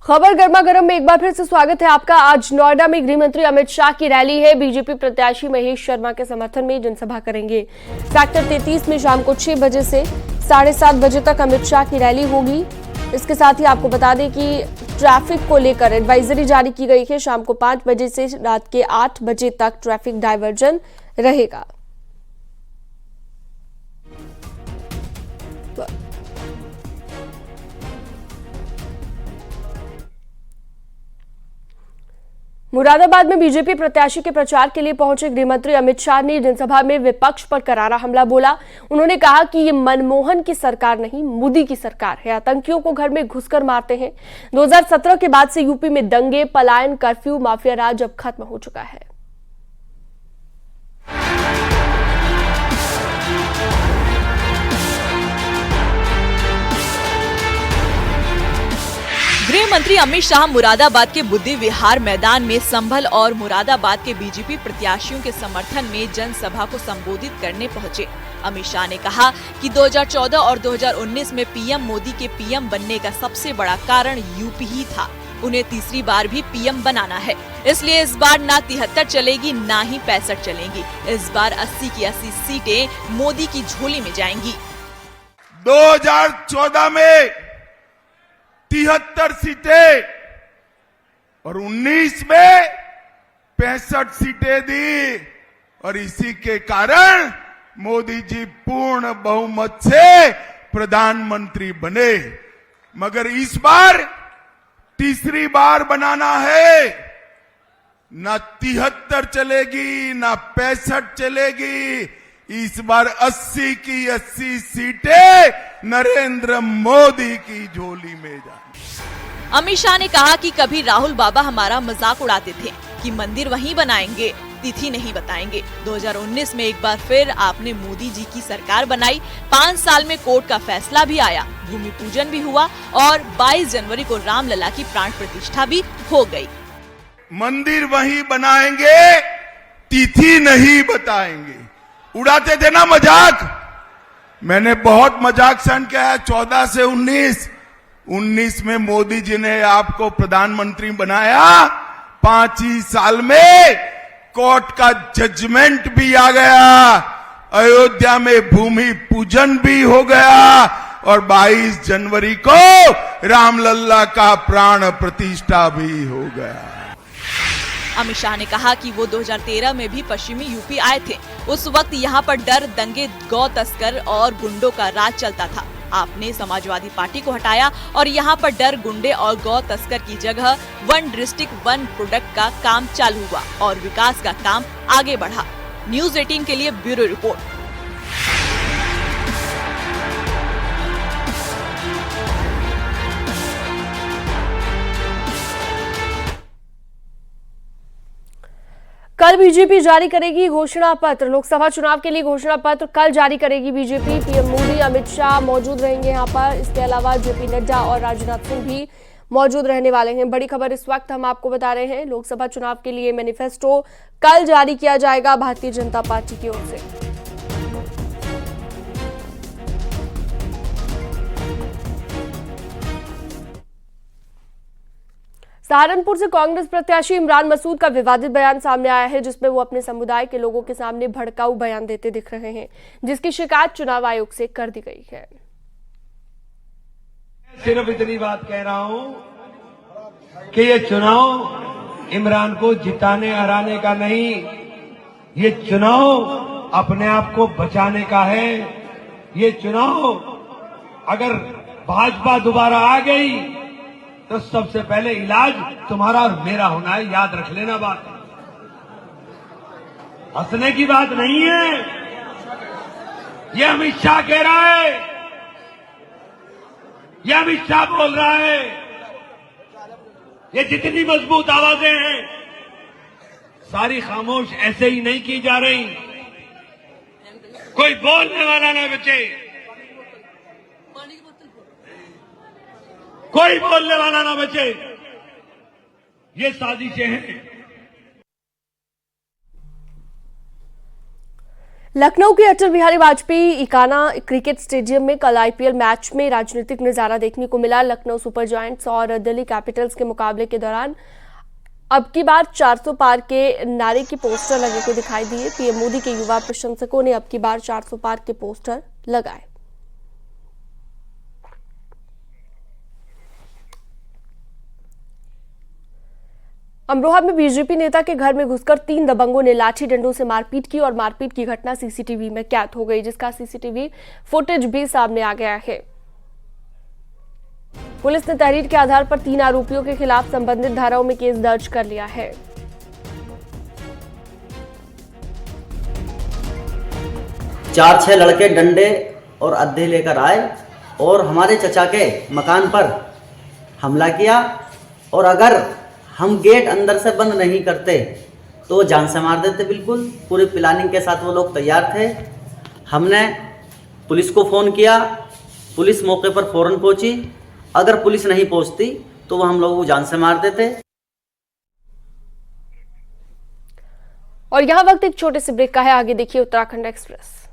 खबर गर्मा गर्म में एक बार फिर से स्वागत है आपका। आज नोएडा में गृह मंत्री अमित शाह की रैली है। बीजेपी प्रत्याशी महेश शर्मा के समर्थन में जनसभा करेंगे। सेक्टर 33 में शाम को 6 बजे से 7:30 बजे तक अमित शाह की रैली होगी। इसके साथ ही आपको बता दें कि ट्रैफिक को लेकर एडवाइजरी जारी की गई है। शाम को 5 बजे से रात के 8 बजे तक ट्रैफिक डायवर्जन रहेगा। मुरादाबाद में बीजेपी प्रत्याशी के प्रचार के लिए पहुंचे गृहमंत्री अमित शाह ने जनसभा में विपक्ष पर करारा हमला बोला। उन्होंने कहा कि ये मनमोहन की सरकार नहीं, मोदी की सरकार है। आतंकियों को घर में घुसकर मारते हैं। 2017 के बाद से यूपी में दंगे, पलायन, कर्फ्यू, माफिया राज अब खत्म हो चुका है। गृह मंत्री अमित शाह मुरादाबाद के बुद्धि विहार मैदान में संभल और मुरादाबाद के बीजेपी प्रत्याशियों के समर्थन में जनसभा को संबोधित करने पहुंचे। अमित शाह ने कहा कि 2014 और 2019 में पीएम मोदी के पीएम बनने का सबसे बड़ा कारण यूपी ही था। उन्हें तीसरी बार भी पीएम बनाना है, इसलिए इस बार ना 73 चलेगी ना ही 65 चलेंगी। इस बार 80 की 80 सीटें मोदी की झोली में जाएंगी। 2014 में 73 सीटें और 19 में 65 सीटें दी और इसी के कारण मोदी जी पूर्ण बहुमत से प्रधानमंत्री बने। मगर इस बार तीसरी बार बनाना है। ना 73 चलेगी ना 65 चलेगी। इस बार 80 की 80 सीटें नरेंद्र मोदी की झोली में जाएंगी। अमित शाह ने कहा कि कभी राहुल बाबा हमारा मजाक उड़ाते थे कि मंदिर वहीं बनाएंगे, तिथि नहीं बताएंगे। 2019 में एक बार फिर आपने मोदी जी की सरकार बनाई। 5 साल में कोर्ट का फैसला भी आया, भूमि पूजन भी हुआ और 22 जनवरी को रामलला की प्राण प्रतिष्ठा भी हो गई। मंदिर वहीं बनाएंगे, तिथि नहीं बताएंगे। उड़ाते थे ना मजाक। मैंने बहुत मजाक सहन किया। 14 से 19 में मोदी जी ने आपको प्रधानमंत्री बनाया। 5 ही साल में कोर्ट का जजमेंट भी आ गया, अयोध्या में भूमि पूजन भी हो गया और 22 जनवरी को रामलला का प्राण प्रतिष्ठा भी हो गया। अमित शाह ने कहा कि वो 2013 में भी पश्चिमी यूपी आए थे। उस वक्त यहाँ पर डर, दंगे, गौ तस्कर और गुंडों का राज चलता था। आपने समाजवादी पार्टी को हटाया और यहाँ पर डर, गुंडे और गौ तस्कर की जगह 1 डिस्ट्रिक्ट 1 प्रोडक्ट का काम चालू हुआ और विकास का काम आगे बढ़ा। न्यूज़ 18 के लिए ब्यूरो रिपोर्ट। कल बीजेपी जारी करेगी घोषणा पत्र। लोकसभा चुनाव के लिए घोषणा पत्र कल जारी करेगी बीजेपी। पीएम मोदी, अमित शाह मौजूद रहेंगे यहाँ पर। इसके अलावा जेपी नड्डा और राजनाथ सिंह भी मौजूद रहने वाले हैं। बड़ी खबर इस वक्त हम आपको बता रहे हैं, लोकसभा चुनाव के लिए मैनिफेस्टो कल जारी किया जाएगा भारतीय जनता पार्टी की ओर से। सहारनपुर से कांग्रेस प्रत्याशी इमरान मसूद का विवादित बयान सामने आया है, जिसमें वो अपने समुदाय के लोगों के सामने भड़काऊ बयान देते दिख रहे हैं, जिसकी शिकायत चुनाव आयोग से कर दी गई है। सिर्फ इतनी बात कह रहा हूं कि ये चुनाव इमरान को जिताने हराने का नहीं, ये चुनाव अपने आप को बचाने का है। ये चुनाव अगर भाजपा दोबारा आ गई तो सबसे पहले इलाज तुम्हारा और मेरा होना है। याद रख लेना बात, हंसने की बात नहीं है। ये अमित शाह कह रहा है, ये अमित शाह बोल रहा है। ये जितनी मजबूत आवाजें हैं सारी खामोश ऐसे ही नहीं की जा रही। कोई बोलने वाला ना बचे, कोई बोलने वाला ना बचे। ये साजिशें हैं। लखनऊ के अटल बिहारी वाजपेयी इकाना क्रिकेट स्टेडियम में कल आईपीएल मैच में राजनीतिक नजारा देखने को मिला। लखनऊ सुपर जायंट्स और दिल्ली कैपिटल्स के मुकाबले के दौरान अब की बार 400 पार के नारे के पोस्टर लगे को दिखाई दिए। पीएम मोदी के युवा प्रशंसकों ने अब की बार 400 पार के पोस्टर लगाए। अमरोहा में बीजेपी नेता के घर में घुसकर 3 दबंगों ने लाठी डंडों से मारपीट की और मारपीट की घटना सीसीटीवी में कैद हो गई, जिसका सीसीटीवी फुटेज भी सामने आ गया है। पुलिस ने तहरीर के आधार पर 3 आरोपियों के खिलाफ संबंधित धाराओं में केस दर्ज कर लिया है। चार छह लड़के डंडे और अद्दे लेकर आए और हमारे चचा के मकान पर हमला किया और अगर हम गेट अंदर से बंद नहीं करते तो जान से मार देते। बिल्कुल पूरी प्लानिंग के साथ वो लोग तैयार थे। हमने पुलिस को फ़ोन किया, पुलिस मौके पर फौरन पहुंची। अगर पुलिस नहीं पहुंचती तो वो हम लोगों को जान से मार देते। और यहाँ वक्त एक छोटे से ब्रेक का है, आगे देखिए उत्तराखंड एक्सप्रेस।